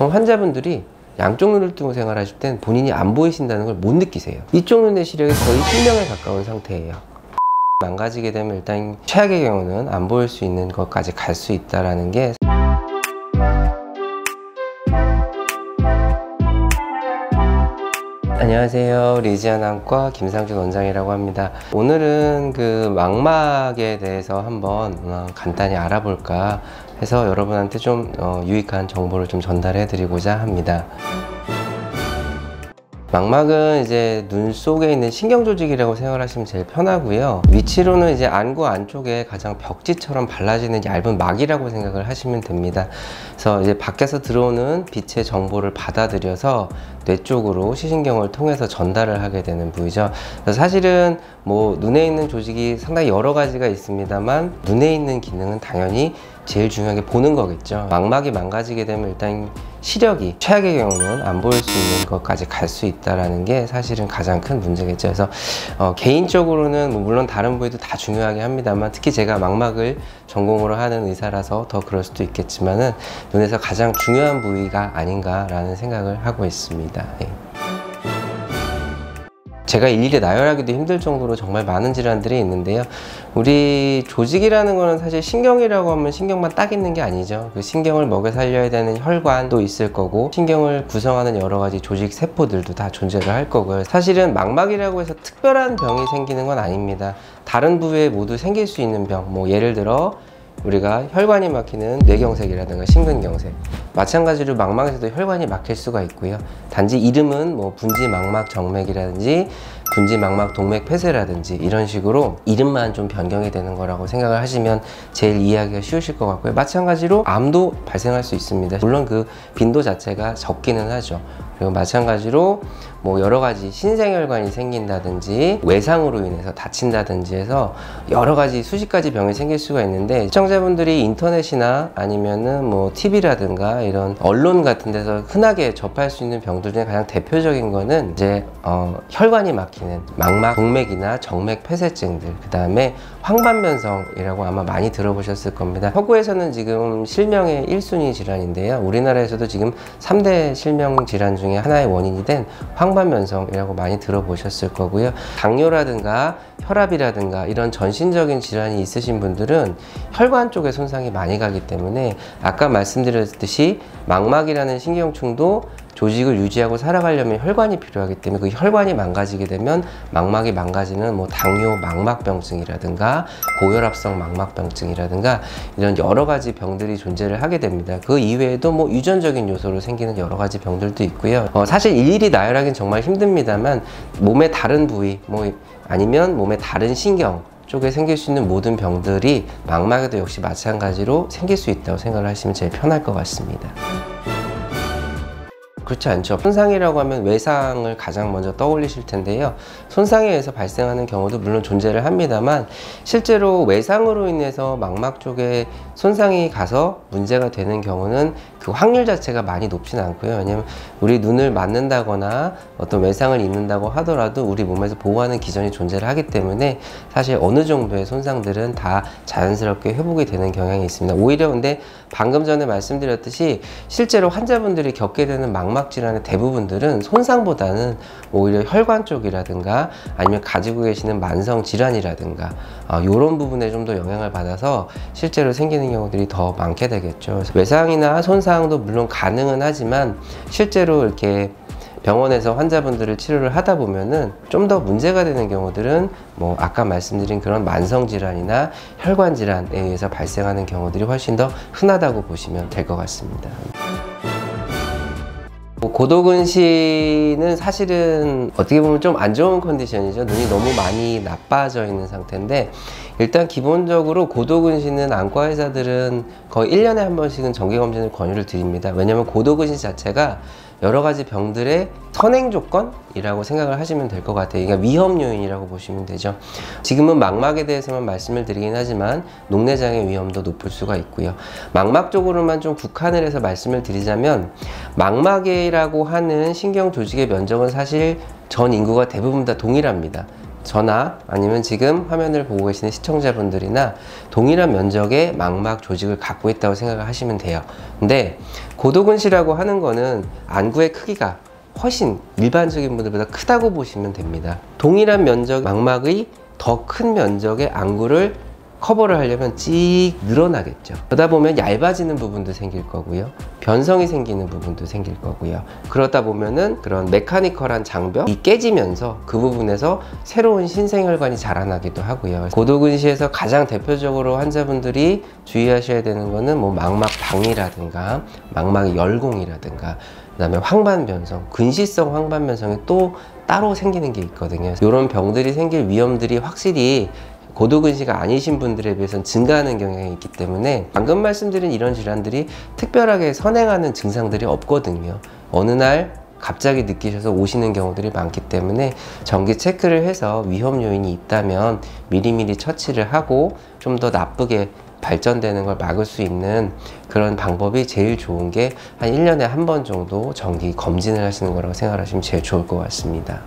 환자분들이 양쪽 눈을 뜨고 생활하실 땐 본인이 안 보이신다는 걸 못 느끼세요. 이쪽 눈의 시력이 거의 실명에 가까운 상태예요. 망가지게 되면 일단 최악의 경우는 안 보일 수 있는 것까지 갈 수 있다는 게 안녕하세요. 리지안 안과 김상준 원장이라고 합니다. 오늘은 그 망막에 대해서 한번 간단히 알아볼까 해서 여러분한테 좀 유익한 정보를 좀 전달해 드리고자 합니다. 망막은 이제 눈 속에 있는 신경 조직이라고 생각하시면 제일 편하고요. 위치로는 이제 안구 안쪽에 가장 벽지처럼 발라지는 얇은 막이라고 생각을 하시면 됩니다. 그래서 이제 밖에서 들어오는 빛의 정보를 받아들여서 뇌 쪽으로 시신경을 통해서 전달을 하게 되는 부위죠. 그래서 사실은 뭐 눈에 있는 조직이 상당히 여러 가지가 있습니다만 눈에 있는 기능은 당연히 제일 중요하게 보는 거겠죠. 망막이 망가지게 되면 일단 시력이 최악의 경우는 안 보일 수 있는 것까지 갈 수 있다는 게 사실은 가장 큰 문제겠죠. 그래서 개인적으로는 뭐 물론 다른 부위도 다 중요하게 합니다만 특히 제가 망막을 전공으로 하는 의사라서 더 그럴 수도 있겠지만은 눈에서 가장 중요한 부위가 아닌가라는 생각을 하고 있습니다. 예. 제가 일일이 나열하기도 힘들 정도로 정말 많은 질환들이 있는데요. 우리 조직이라는 거는 사실 신경이라고 하면 신경만 딱 있는 게 아니죠. 그 신경을 먹여 살려야 되는 혈관도 있을 거고 신경을 구성하는 여러 가지 조직 세포들도 다 존재를 할 거고요. 사실은 망막이라고 해서 특별한 병이 생기는 건 아닙니다. 다른 부위에 모두 생길 수 있는 병, 뭐 예를 들어 우리가 혈관이 막히는 뇌경색이라든가 심근경색, 마찬가지로 망막에서도 혈관이 막힐 수가 있고요. 단지 이름은 뭐 분지망막 정맥이라든지 분지망막 동맥 폐쇄라든지 이런 식으로 이름만 좀 변경이 되는 거라고 생각을 하시면 제일 이해하기가 쉬우실 것 같고요. 마찬가지로 암도 발생할 수 있습니다. 물론 그 빈도 자체가 적기는 하죠. 그리고 마찬가지로 뭐 여러 가지 신생혈관이 생긴다든지 외상으로 인해서 다친다든지 해서 여러 가지 수십 가지 병이 생길 수가 있는데 시청자분들이 인터넷이나 아니면은 뭐 TV라든가 이런 언론 같은 데서 흔하게 접할 수 있는 병들 중에 가장 대표적인 거는 이제 혈관이 막히는 망막 동맥이나 정맥 폐쇄증들, 그 다음에 황반변성이라고 아마 많이 들어보셨을 겁니다. 서구에서는 지금 실명의 1순위 질환인데요. 우리나라에서도 지금 3대 실명 질환 중에 하나의 원인이 된 황반변성이라고 많이 들어보셨을 거고요. 당뇨라든가 혈압이라든가 이런 전신적인 질환이 있으신 분들은 혈관 쪽에 손상이 많이 가기 때문에 아까 말씀드렸듯이 망막이라는 신경충도 조직을 유지하고 살아가려면 혈관이 필요하기 때문에 그 혈관이 망가지게 되면 망막이 망가지는 뭐 당뇨 망막병증이라든가 고혈압성 망막병증이라든가 이런 여러 가지 병들이 존재를 하게 됩니다. 그 이외에도 뭐 유전적인 요소로 생기는 여러 가지 병들도 있고요. 사실 일일이 나열하기는 정말 힘듭니다만 몸의 다른 부위 뭐 아니면 몸의 다른 신경 쪽에 생길 수 있는 모든 병들이 망막에도 역시 마찬가지로 생길 수 있다고 생각을 하시면 제일 편할 것 같습니다. 그렇지 않죠. 손상이라고 하면 외상을 가장 먼저 떠올리실 텐데요. 손상에 의해서 발생하는 경우도 물론 존재를 합니다만 실제로 외상으로 인해서 망막 쪽에 손상이 가서 문제가 되는 경우는 그 확률 자체가 많이 높지는 않고요. 왜냐면 우리 눈을 맞는다거나 어떤 외상을 입는다고 하더라도 우리 몸에서 보호하는 기전이 존재를 하기 때문에 사실 어느 정도의 손상들은 다 자연스럽게 회복이 되는 경향이 있습니다. 오히려 근데 방금 전에 말씀드렸듯이 실제로 환자분들이 겪게 되는 망막 질환의 대부분들은 손상보다는 오히려 혈관 쪽이라든가 아니면 가지고 계시는 만성 질환이라든가 이런 부분에 좀 더 영향을 받아서 실제로 생기는 경우들이 더 많게 되겠죠. 그래서 외상이나 손상도 물론 가능은 하지만 실제로 이렇게 병원에서 환자분들을 치료를 하다 보면은 좀 더 문제가 되는 경우들은 뭐 아까 말씀드린 그런 만성 질환이나 혈관 질환에 의해서 발생하는 경우들이 훨씬 더 흔하다고 보시면 될 것 같습니다. 고도근시는 사실은 어떻게 보면 좀 안 좋은 컨디션이죠. 눈이 너무 많이 나빠져 있는 상태인데 일단 기본적으로 고도근시는 안과 의사들은 거의 1년에 한 번씩은 정기검진을 권유를 드립니다. 왜냐하면 고도근시 자체가 여러 가지 병들의 선행 조건이라고 생각을 하시면 될 것 같아요. 그러니까 위험 요인이라고 보시면 되죠. 지금은 망막에 대해서만 말씀을 드리긴 하지만 녹내장의 위험도 높을 수가 있고요. 망막 쪽으로만 좀 국한을 해서 말씀을 드리자면 망막이라고 하는 신경 조직의 면적은 사실 전 인구가 대부분 다 동일합니다. 저나 아니면 지금 화면을 보고 계시는 시청자분들이나 동일한 면적의 망막 조직을 갖고 있다고 생각을 하시면 돼요. 근데 고도근시라고 하는 거는 안구의 크기가 훨씬 일반적인 분들보다 크다고 보시면 됩니다. 동일한 면적 망막의 더 큰 면적의 안구를 커버를 하려면 찍 늘어나겠죠. 그러다 보면 얇아지는 부분도 생길 거고요, 변성이 생기는 부분도 생길 거고요. 그러다 보면은 그런 메카니컬한 장벽이 깨지면서 그 부분에서 새로운 신생혈관이 자라나기도 하고요. 고도근시에서 가장 대표적으로 환자분들이 주의하셔야 되는 거는 뭐 망막방이라든가 망막의 열공이라든가 그다음에 황반변성, 근시성 황반변성이 또 따로 생기는 게 있거든요. 이런 병들이 생길 위험들이 확실히 고도근시가 아니신 분들에 비해서는 증가하는 경향이 있기 때문에 방금 말씀드린 이런 질환들이 특별하게 선행하는 증상들이 없거든요. 어느 날 갑자기 느끼셔서 오시는 경우들이 많기 때문에 정기 체크를 해서 위험 요인이 있다면 미리미리 처치를 하고 좀 더 나쁘게 발전되는 걸 막을 수 있는 그런 방법이 제일 좋은 게 한 1년에 한 번 정도 정기 검진을 하시는 거라고 생각하시면 제일 좋을 것 같습니다.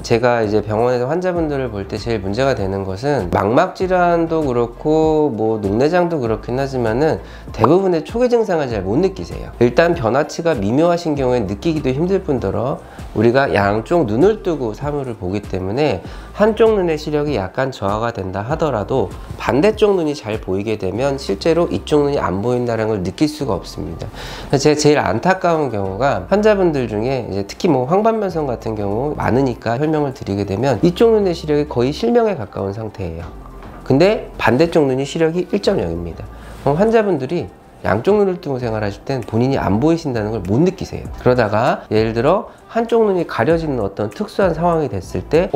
제가 이제 병원에서 환자분들을 볼 때 제일 문제가 되는 것은 망막 질환도 그렇고 뭐 녹내장도 그렇긴 하지만은 대부분의 초기 증상을 잘 못 느끼세요. 일단 변화치가 미묘하신 경우에 느끼기도 힘들 뿐더러 우리가 양쪽 눈을 뜨고 사물을 보기 때문에 한쪽 눈의 시력이 약간 저하가 된다 하더라도 반대쪽 눈이 잘 보이게 되면 실제로 이쪽 눈이 안 보인다는 걸 느낄 수가 없습니다. 제가 제일 안타까운 경우가 환자분들 중에 이제 특히 뭐 황반변성 같은 경우 많으니까 설명을 드리게 되면 이쪽 눈의 시력이 거의 실명에 가까운 상태예요. 근데 반대쪽 눈이 시력이 1.0입니다. 그럼 환자분들이 양쪽 눈을 뜨고 생활하실 땐 본인이 안 보이신다는 걸 못 느끼세요. 그러다가 예를 들어 한쪽 눈이 가려지는 어떤 특수한 상황이 됐을 때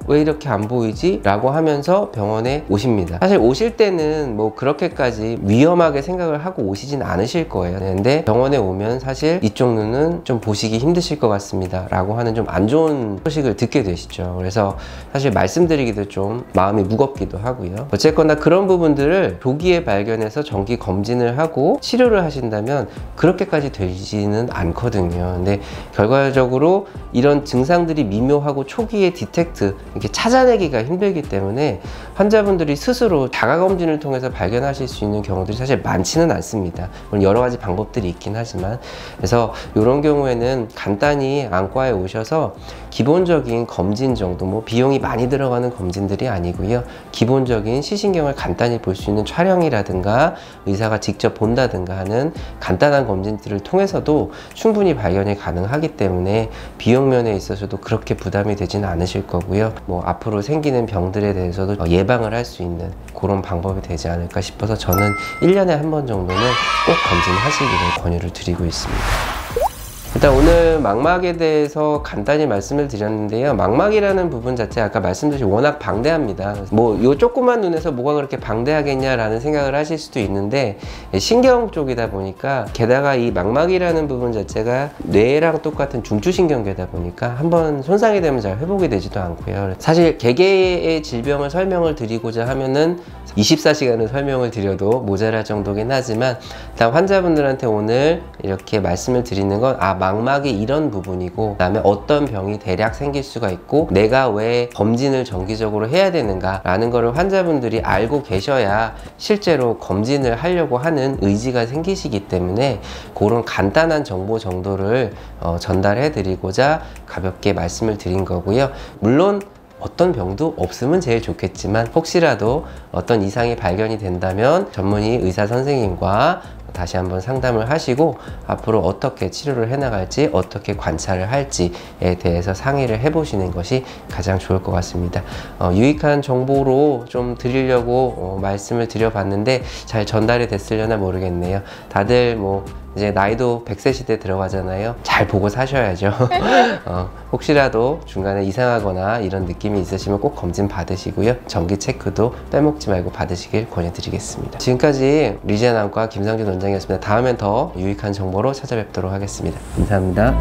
왜 이렇게 안 보이지? 라고 하면서 병원에 오십니다. 사실 오실 때는 뭐 그렇게까지 위험하게 생각을 하고 오시진 않으실 거예요. 근데 병원에 오면 사실 이쪽 눈은 좀 보시기 힘드실 것 같습니다 라고 하는 좀 안 좋은 소식을 듣게 되시죠. 그래서 사실 말씀드리기도 좀 마음이 무겁기도 하고요. 어쨌거나 그런 부분들을 조기에 발견해서 정기 검진을 하고 치료를 하신다면 그렇게까지 되지는 않거든요. 근데 결과적으로 이런 증상들이 미묘하고 초기에 디텍트 이렇게 찾아내기가 힘들기 때문에 환자분들이 스스로 자가검진을 통해서 발견하실 수 있는 경우들이 사실 많지는 않습니다. 물론 여러 가지 방법들이 있긴 하지만, 그래서 이런 경우에는 간단히 안과에 오셔서 기본적인 검진 정도, 뭐 비용이 많이 들어가는 검진들이 아니고요, 기본적인 시신경을 간단히 볼 수 있는 촬영이라든가 의사가 직접 본다든가 하는 간단한 검진들을 통해서도 충분히 발견이 가능하기 때문에 비용 면에 있어서도 그렇게 부담이 되지는 않으실 거고요. 뭐 앞으로 생기는 병들에 대해서도 예방을 할 수 있는 그런 방법이 되지 않을까 싶어서 저는 1년에 한 번 정도는 꼭 검진하시기를 권유를 드리고 있습니다. 일단 오늘 망막에 대해서 간단히 말씀을 드렸는데요, 망막이라는 부분 자체 아까 말씀드린 워낙 방대합니다. 뭐 요 조그만 눈에서 뭐가 그렇게 방대하겠냐라는 생각을 하실 수도 있는데 신경 쪽이다 보니까, 게다가 이 망막이라는 부분 자체가 뇌랑 똑같은 중추신경계다 보니까 한번 손상이 되면 잘 회복이 되지도 않고요. 사실 개개의 질병을 설명을 드리고자 하면은 24시간을 설명을 드려도 모자랄 정도긴 하지만, 일단 환자분들한테 오늘 이렇게 말씀을 드리는 건 망막이 이런 부분이고, 그 다음에 어떤 병이 대략 생길 수가 있고 내가 왜 검진을 정기적으로 해야 되는가 라는 거를 환자분들이 알고 계셔야 실제로 검진을 하려고 하는 의지가 생기시기 때문에 그런 간단한 정보 정도를 전달해 드리고자 가볍게 말씀을 드린 거고요. 물론 어떤 병도 없으면 제일 좋겠지만 혹시라도 어떤 이상이 발견이 된다면 전문의 의사 선생님과 다시 한번 상담을 하시고 앞으로 어떻게 치료를 해나갈지, 어떻게 관찰을 할지에 대해서 상의를 해보시는 것이 가장 좋을 것 같습니다. 유익한 정보로 좀 드리려고 말씀을 드려봤는데 잘 전달이 됐으려나 모르겠네요. 다들 뭐 이제 나이도 100세 시대 들어가잖아요. 잘 보고 사셔야죠. 혹시라도 중간에 이상하거나 이런 느낌이 있으시면 꼭 검진 받으시고요. 정기 체크도 빼먹지 말고 받으시길 권해드리겠습니다. 지금까지 리젠 안과 김상준 원장이었습니다. 다음엔 더 유익한 정보로 찾아뵙도록 하겠습니다. 감사합니다.